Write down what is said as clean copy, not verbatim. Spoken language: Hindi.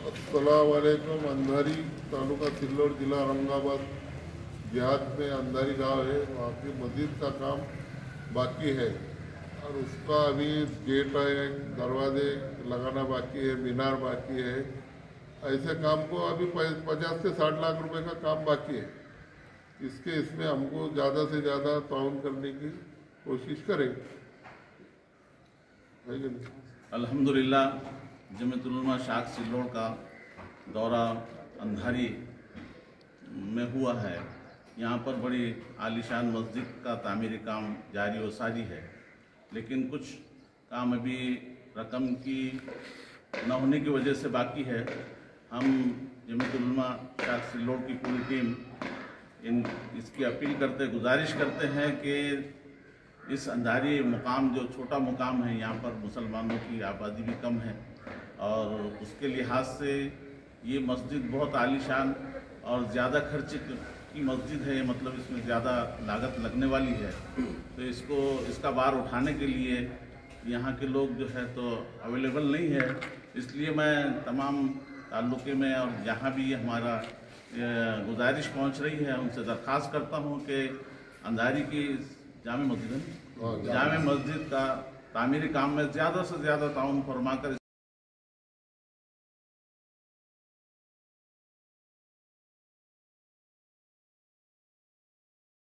अस्सलाम वालेकुम। अंधारी तालुका सिल्लोड जिला औरंगाबाद देहात में अंधारी गांव है। वहाँ की मस्जिद का काम बाकी है और उसका अभी गेट है, दरवाजे लगाना बाकी है, मीनार बाकी है। ऐसे काम को अभी 50 से 60 लाख रुपए का काम बाकी है। इसमें हमको ज़्यादा से ज़्यादा ताउन करने की कोशिश करेंगे। है कि नहीं? अल्हम्दुलिल्लाह जमीयतुल उलमा शाख सिल्लोड का दौरा अंधारी में हुआ है। यहाँ पर बड़ी आलीशान मस्जिद का तामीरी काम जारी व सारी है, लेकिन कुछ काम अभी रकम की न होने की वजह से बाकी है। हम जमीयतुल उलमा शाख सिल्लोड की पूरी टीम इसकी अपील करते, गुजारिश करते हैं कि इस अंधारी मुकाम जो छोटा मुकाम है, यहाँ पर मुसलमानों की आबादी भी कम है और उसके लिहाज से ये मस्जिद बहुत आलीशान और ज़्यादा खर्च की मस्जिद है। मतलब इसमें ज़्यादा लागत लगने वाली है, तो इसका भार उठाने के लिए यहाँ के लोग जो है तो अवेलेबल नहीं है। इसलिए मैं तमाम ताल्लुके में और जहाँ भी हमारा गुजारिश पहुँच रही है उनसे दरख्वास्त करता हूँ कि अंधारी की जामे मस्जिद का तामीरी काम में ज़्यादा से ज़्यादा ताउन फरमा कर